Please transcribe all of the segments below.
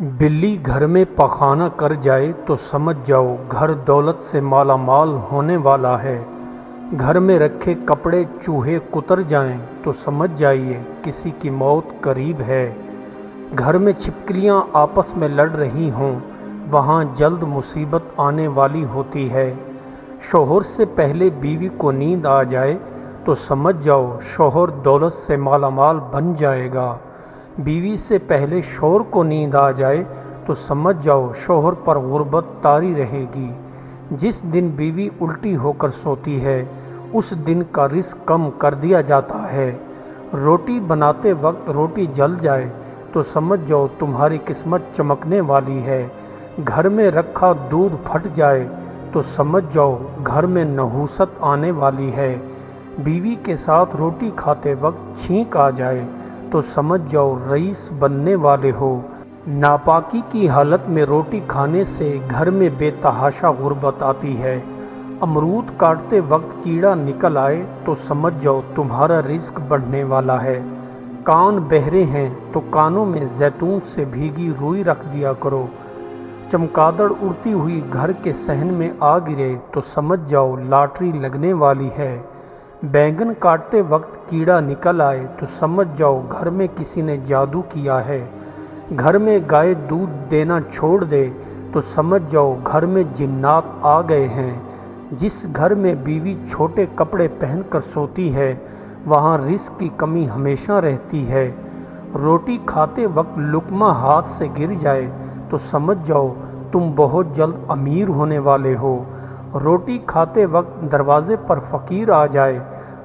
بلی گھر میں پخانہ کر جائے تو سمجھ جاؤ گھر دولت سے مالا مال ہونے والا ہے۔ گھر میں رکھے کپڑے چوہے کتر جائیں تو سمجھ جائیے کسی کی موت قریب ہے۔ گھر میں چھپکلیاں آپس میں لڑ رہی ہوں وہاں جلد مصیبت آنے والی ہوتی ہے۔ شوہر سے پہلے بیوی کو نیند آ جائے تو سمجھ جاؤ شوہر دولت سے مالا مال بن جائے گا۔ بیوی سے پہلے شوہر کو نیند آ جائے تو سمجھ جاؤ شوہر پر غربت طاری رہے گی۔ جس دن بیوی الٹی ہو کر سوتی ہے اس دن کا رزق کم کر دیا جاتا ہے۔ روٹی بناتے وقت روٹی جل جائے تو سمجھ جاؤ تمہاری قسمت چمکنے والی ہے۔ گھر میں رکھا دودھ پھٹ جائے تو سمجھ جاؤ گھر میں نحوست آنے والی ہے۔ بیوی کے ساتھ روٹی کھاتے وقت چھینک آ جائے تو سمجھ جاؤ رئیس بننے والے ہو۔ ناپاکی کی حالت میں روٹی کھانے سے گھر میں بے تحاشا غربت آتی ہے۔ امرود کاٹتے وقت کیڑا نکل آئے تو سمجھ جاؤ تمہارا رزق بڑھنے والا ہے۔ کان بہرے ہیں تو کانوں میں زیتون سے بھیگی روئی رکھ دیا کرو۔ چمگادڑ اڑتی ہوئی گھر کے صحن میں آ گرے تو سمجھ جاؤ لاٹری لگنے والی ہے۔ بینگن کاٹتے وقت کیڑا نکل آئے تو سمجھ جاؤ گھر میں کسی نے جادو کیا ہے۔ گھر میں گائے دودھ دینا چھوڑ دے تو سمجھ جاؤ گھر میں جنات آ گئے ہیں۔ جس گھر میں بیوی چھوٹے کپڑے پہن کر سوتی ہے وہاں رزق کی کمی ہمیشہ رہتی ہے۔ روٹی کھاتے وقت لقمہ ہاتھ سے گر جائے تو سمجھ جاؤ تم بہت جلد امیر ہونے والے ہو۔ روٹی کھاتے وقت دروازے پر فقیر آ جائے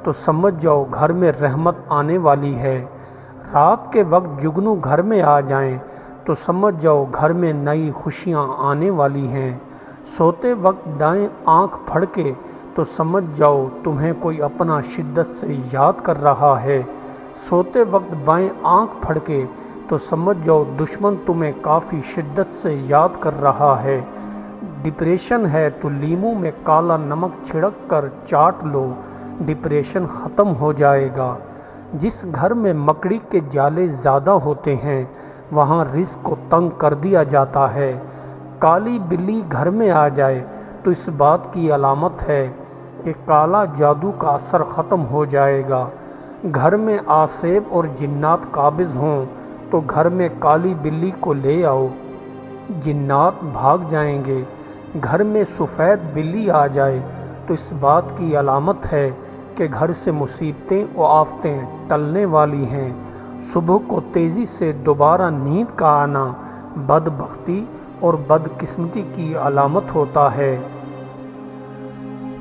تو سمجھ جاؤ گھر میں رحمت آنے والی ہے۔ رات کے وقت جگنو گھر میں آ جائیں تو سمجھ جاؤ گھر میں نئی خوشیاں آنے والی ہیں۔ سوتے وقت دائیں آنکھ پھڑکے تو سمجھ جاؤ تمہیں کوئی اپنا شدت سے یاد کر رہا ہے۔ سوتے وقت بائیں آنکھ پھڑکے تو سمجھ جاؤ دشمن تمہیں کافی شدت سے یاد کر رہا ہے۔ ڈپریشن ہے تو لیموں میں کالا نمک چھڑک کر چاٹ لو، ڈپریشن ختم ہو جائے گا۔ جس گھر میں مکڑی کے جالے زیادہ ہوتے ہیں وہاں رزق کو تنگ کر دیا جاتا ہے۔ کالی بلی گھر میں آ جائے تو اس بات کی علامت ہے کہ کالا جادو کا اثر ختم ہو جائے گا۔ گھر میں آسیب اور جنات قابض ہوں تو گھر میں کالی بلی کو لے آؤ، جنات بھاگ جائیں گے۔ گھر میں سفید بلی آ جائے تو اس بات کی علامت ہے کہ گھر سے مصیبتیں و آفتیں ٹلنے والی ہیں۔ صبح کو تیزی سے دوبارہ نیند کا آنا بدبختی اور بدقسمتی کی علامت ہوتا ہے۔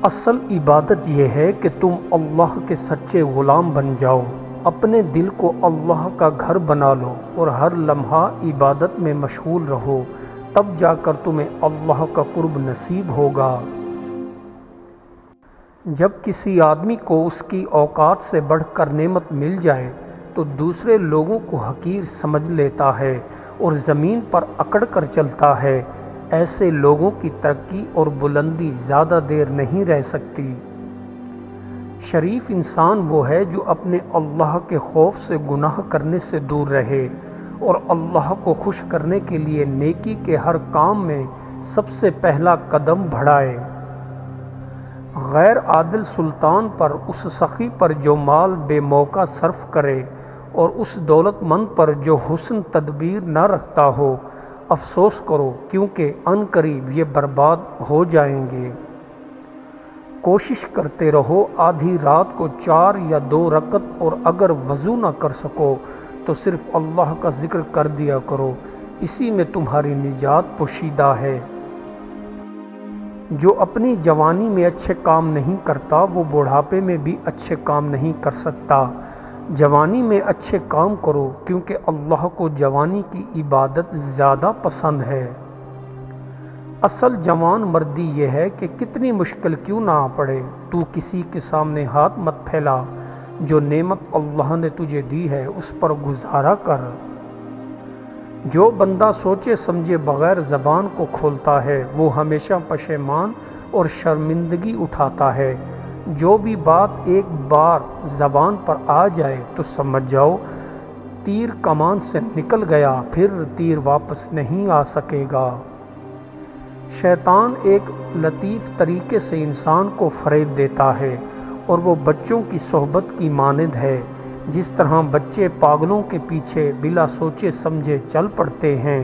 اصل عبادت یہ ہے کہ تم اللہ کے سچے غلام بن جاؤ، اپنے دل کو اللہ کا گھر بنا لو اور ہر لمحہ عبادت میں مشغول رہو، تب جا کر تمہیں اللہ کا قرب نصیب ہوگا۔ جب کسی آدمی کو اس کی اوقات سے بڑھ کر نعمت مل جائے تو دوسرے لوگوں کو حقیر سمجھ لیتا ہے اور زمین پر اکڑ کر چلتا ہے۔ ایسے لوگوں کی ترقی اور بلندی زیادہ دیر نہیں رہ سکتی۔ شریف انسان وہ ہے جو اپنے اللہ کے خوف سے گناہ کرنے سے دور رہے اور اللہ کو خوش کرنے کے لیے نیکی کے ہر کام میں سب سے پہلا قدم بڑھائے۔ غیر عادل سلطان پر، اس سخی پر جو مال بے موقع صرف کرے اور اس دولت مند پر جو حسن تدبیر نہ رکھتا ہو، افسوس کرو کیونکہ عن قریب یہ برباد ہو جائیں گے۔ کوشش کرتے رہو آدھی رات کو 4 یا 2 رکعت، اور اگر وضو نہ کر سکو تو صرف اللہ کا ذکر کر دیا کرو، اسی میں تمہاری نجات پوشیدہ ہے۔ جو اپنی جوانی میں اچھے کام نہیں کرتا وہ بڑھاپے میں بھی اچھے کام نہیں کر سکتا۔ جوانی میں اچھے کام کرو کیونکہ اللہ کو جوانی کی عبادت زیادہ پسند ہے۔ اصل جوان مردی یہ ہے کہ کتنی مشکل کیوں نہ پڑے تو کسی کے سامنے ہاتھ مت پھیلا، جو نعمت اللہ نے تجھے دی ہے اس پر گزارا کر۔ جو بندہ سوچے سمجھے بغیر زبان کو کھولتا ہے وہ ہمیشہ پشیمان اور شرمندگی اٹھاتا ہے۔ جو بھی بات ایک بار زبان پر آ جائے تو سمجھ جاؤ تیر کمان سے نکل گیا پھر تیر واپس نہیں آ سکے گا۔ شیطان ایک لطیف طریقے سے انسان کو فریب دیتا ہے اور وہ بچوں کی صحبت کی مانند ہے، جس طرح بچے پاگلوں کے پیچھے بلا سوچے سمجھے چل پڑتے ہیں۔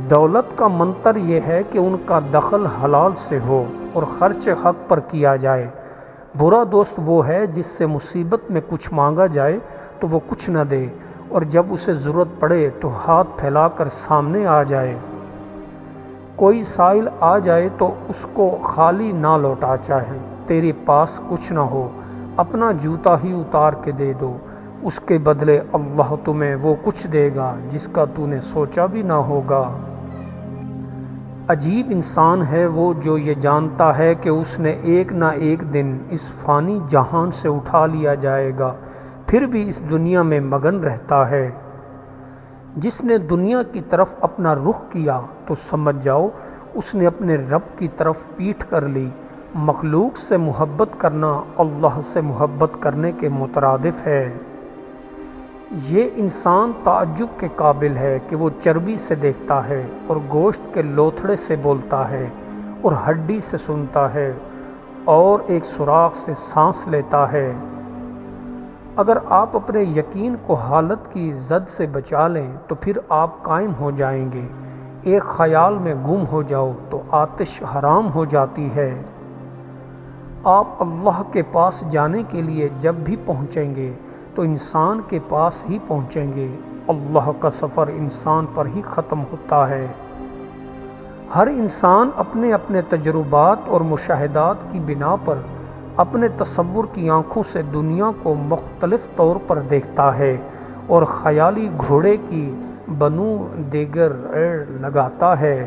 دولت کا منتر یہ ہے کہ ان کا دخل حلال سے ہو اور خرچ حق پر کیا جائے۔ برا دوست وہ ہے جس سے مصیبت میں کچھ مانگا جائے تو وہ کچھ نہ دے، اور جب اسے ضرورت پڑے تو ہاتھ پھیلا کر سامنے آ جائے۔ کوئی سائل آ جائے تو اس کو خالی نہ لوٹا، چاہے تیرے پاس کچھ نہ ہو، اپنا جوتا ہی اتار کے دے دو، اس کے بدلے اللہ تمہیں وہ کچھ دے گا جس کا تو نے سوچا بھی نہ ہوگا۔ عجیب انسان ہے وہ جو یہ جانتا ہے کہ اس نے ایک نہ ایک دن اس فانی جہان سے اٹھا لیا جائے گا، پھر بھی اس دنیا میں مگن رہتا ہے۔ جس نے دنیا کی طرف اپنا رخ کیا تو سمجھ جاؤ اس نے اپنے رب کی طرف پیٹھ کر لی۔ مخلوق سے محبت کرنا اللہ سے محبت کرنے کے مترادف ہے۔ یہ انسان تعجب کے قابل ہے کہ وہ چربی سے دیکھتا ہے اور گوشت کے لوتھڑے سے بولتا ہے اور ہڈی سے سنتا ہے اور ایک سوراخ سے سانس لیتا ہے۔ اگر آپ اپنے یقین کو حالت کی زد سے بچا لیں تو پھر آپ قائم ہو جائیں گے۔ ایک خیال میں گم ہو جاؤ تو آتش حرام ہو جاتی ہے۔ آپ اللہ کے پاس جانے کے لیے جب بھی پہنچیں گے تو انسان کے پاس ہی پہنچیں گے۔ اللہ کا سفر انسان پر ہی ختم ہوتا ہے۔ ہر انسان اپنے اپنے تجربات اور مشاہدات کی بنا پر اپنے تصور کی آنکھوں سے دنیا کو مختلف طور پر دیکھتا ہے اور خیالی گھوڑے کی بنو دیگر لگاتا ہے۔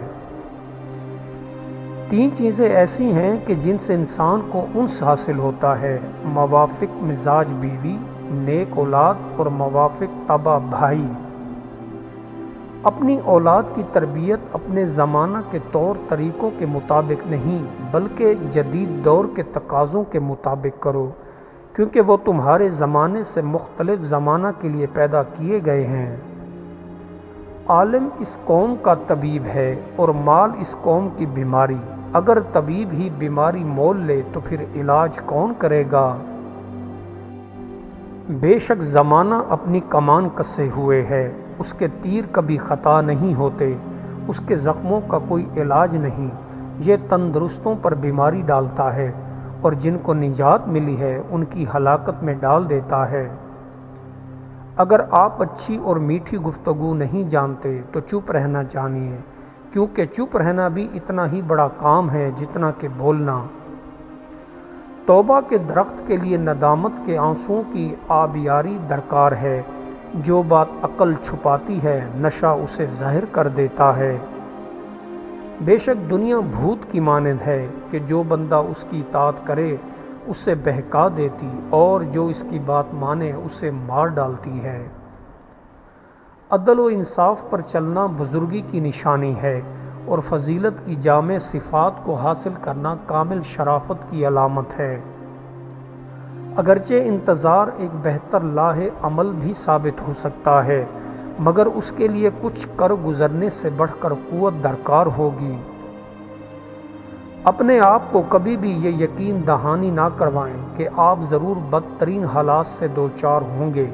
تین چیزیں ایسی ہیں کہ جن سے انسان کو انس حاصل ہوتا ہے: موافق مزاج بیوی، نیک اولاد اور موافق طبع بھائی۔ اپنی اولاد کی تربیت اپنے زمانہ کے طور طریقوں کے مطابق نہیں بلکہ جدید دور کے تقاضوں کے مطابق کرو، کیونکہ وہ تمہارے زمانے سے مختلف زمانہ کے لیے پیدا کیے گئے ہیں۔ عالم اس قوم کا طبیب ہے اور مال اس قوم کی بیماری۔ اگر طبیب ہی بیماری مول لے تو پھر علاج کون کرے گا؟ بے شک زمانہ اپنی کمان کسے ہوئے ہے، اس کے تیر کبھی خطا نہیں ہوتے، اس کے زخموں کا کوئی علاج نہیں۔ یہ تندرستوں پر بیماری ڈالتا ہے اور جن کو نجات ملی ہے ان کی ہلاکت میں ڈال دیتا ہے۔ اگر آپ اچھی اور میٹھی گفتگو نہیں جانتے تو چپ رہنا جانیے، کیونکہ چپ رہنا بھی اتنا ہی بڑا کام ہے جتنا کہ بولنا۔ توبہ کے درخت کے لیے ندامت کے آنسوؤں کی آبیاری درکار ہے۔ جو بات عقل چھپاتی ہے نشہ اسے ظاہر کر دیتا ہے۔ بے شک دنیا بھوت کی مانند ہے کہ جو بندہ اس کی اطاعت کرے اسے بہکا دیتی اور جو اس کی بات مانے اسے مار ڈالتی ہے۔ عدل و انصاف پر چلنا بزرگی کی نشانی ہے اور فضیلت کی جامع صفات کو حاصل کرنا کامل شرافت کی علامت ہے۔ اگرچہ انتظار ایک بہتر لاہ عمل بھی ثابت ہو سکتا ہے، مگر اس کے لیے کچھ کر گزرنے سے بڑھ کر قوت درکار ہوگی۔ اپنے آپ کو کبھی بھی یہ یقین دہانی نہ کروائیں کہ آپ ضرور بدترین حالات سے دوچار ہوں گے،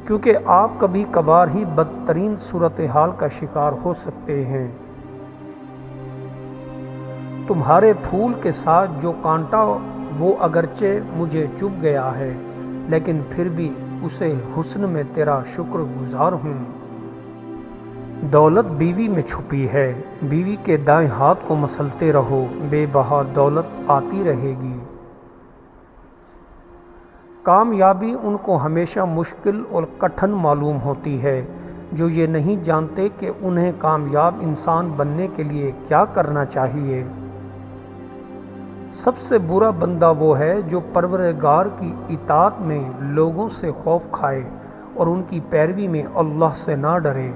کیونکہ آپ کبھی کبھار ہی بدترین صورتحال کا شکار ہو سکتے ہیں۔ تمہارے پھول کے ساتھ جو کانٹا وہ اگرچہ مجھے چبھ گیا ہے، لیکن پھر بھی اسے حسن میں تیرا شکر گزار ہوں۔ دولت بیوی میں چھپی ہے، بیوی کے دائیں ہاتھ کو مسلتے رہو، بے بہا دولت آتی رہے گی۔ کامیابی ان کو ہمیشہ مشکل اور کٹھن معلوم ہوتی ہے جو یہ نہیں جانتے کہ انہیں کامیاب انسان بننے کے لیے کیا کرنا چاہیے۔ سب سے برا بندہ وہ ہے جو پروردگار کی اطاعت میں لوگوں سے خوف کھائے اور ان کی پیروی میں اللہ سے نہ ڈرے۔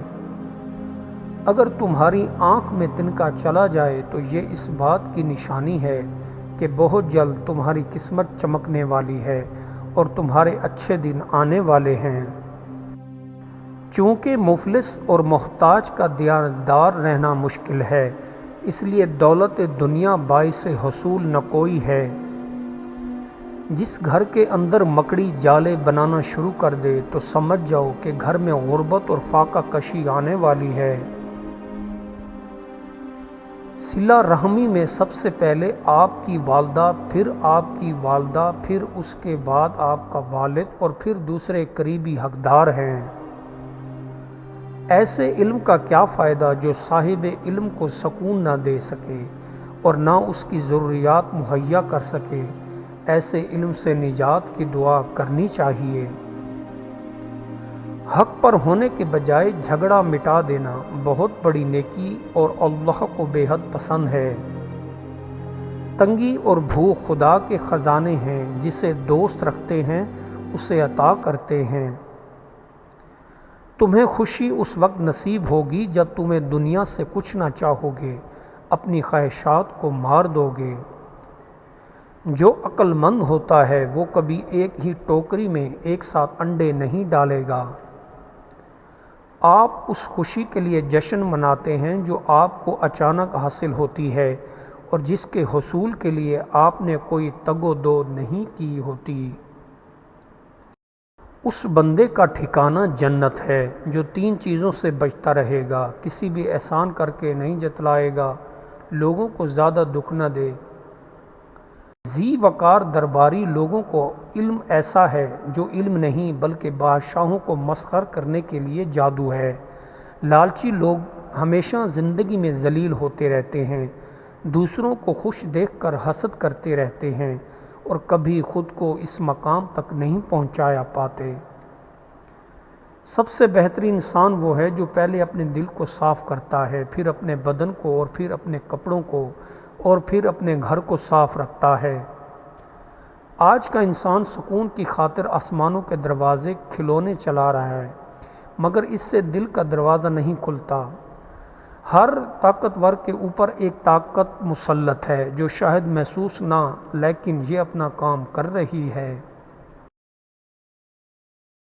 اگر تمہاری آنکھ میں تنکا چلا جائے تو یہ اس بات کی نشانی ہے کہ بہت جلد تمہاری قسمت چمکنے والی ہے اور تمہارے اچھے دن آنے والے ہیں۔ چونکہ مفلس اور محتاج کا دیانتدار رہنا مشکل ہے، اس لیے دولت دنیا باعث حصول نہ کوئی ہے۔ جس گھر کے اندر مکڑی جالے بنانا شروع کر دے تو سمجھ جاؤ کہ گھر میں غربت اور فاقہ کشی آنے والی ہے۔ صلہ رحمی میں سب سے پہلے آپ کی والدہ، پھر آپ کی والدہ، پھر اس کے بعد آپ کا والد اور پھر دوسرے قریبی حقدار ہیں۔ ایسے علم کا کیا فائدہ جو صاحب علم کو سکون نہ دے سکے اور نہ اس کی ضروریات مہیا کر سکے۔ ایسے علم سے نجات کی دعا کرنی چاہیے۔ حق پر ہونے کے بجائے جھگڑا مٹا دینا بہت بڑی نیکی اور اللہ کو بے حد پسند ہے۔ تنگی اور بھوک خدا کے خزانے ہیں، جسے دوست رکھتے ہیں اسے عطا کرتے ہیں۔ تمہیں خوشی اس وقت نصیب ہوگی جب تمہیں دنیا سے کچھ نہ چاہو گے، اپنی خواہشات کو مار دو گے۔ جو عقل مند ہوتا ہے وہ کبھی ایک ہی ٹوکری میں ایک ساتھ انڈے نہیں ڈالے گا۔ آپ اس خوشی کے لیے جشن مناتے ہیں جو آپ کو اچانک حاصل ہوتی ہے اور جس کے حصول کے لیے آپ نے کوئی تگ و دو نہیں کی ہوتی۔ اس بندے کا ٹھکانہ جنت ہے جو تین چیزوں سے بچتا رہے گا، کسی بھی احسان کر کے نہیں جتلائے گا، لوگوں کو زیادہ دکھ نہ دے۔ ذی وقار درباری لوگوں کو علم ایسا ہے جو علم نہیں بلکہ بادشاہوں کو مسخر کرنے کے لیے جادو ہے۔ لالچی لوگ ہمیشہ زندگی میں ذلیل ہوتے رہتے ہیں، دوسروں کو خوش دیکھ کر حسد کرتے رہتے ہیں اور کبھی خود کو اس مقام تک نہیں پہنچایا پاتے۔ سب سے بہترین انسان وہ ہے جو پہلے اپنے دل کو صاف کرتا ہے، پھر اپنے بدن کو اور پھر اپنے کپڑوں کو اور پھر اپنے گھر کو صاف رکھتا ہے۔ آج کا انسان سکون کی خاطر آسمانوں کے دروازے کھلونے چلا رہا ہے، مگر اس سے دل کا دروازہ نہیں کھلتا۔ ہر طاقتور کے اوپر ایک طاقت مسلط ہے جو شاید محسوس نہ لیکن یہ اپنا کام کر رہی ہے۔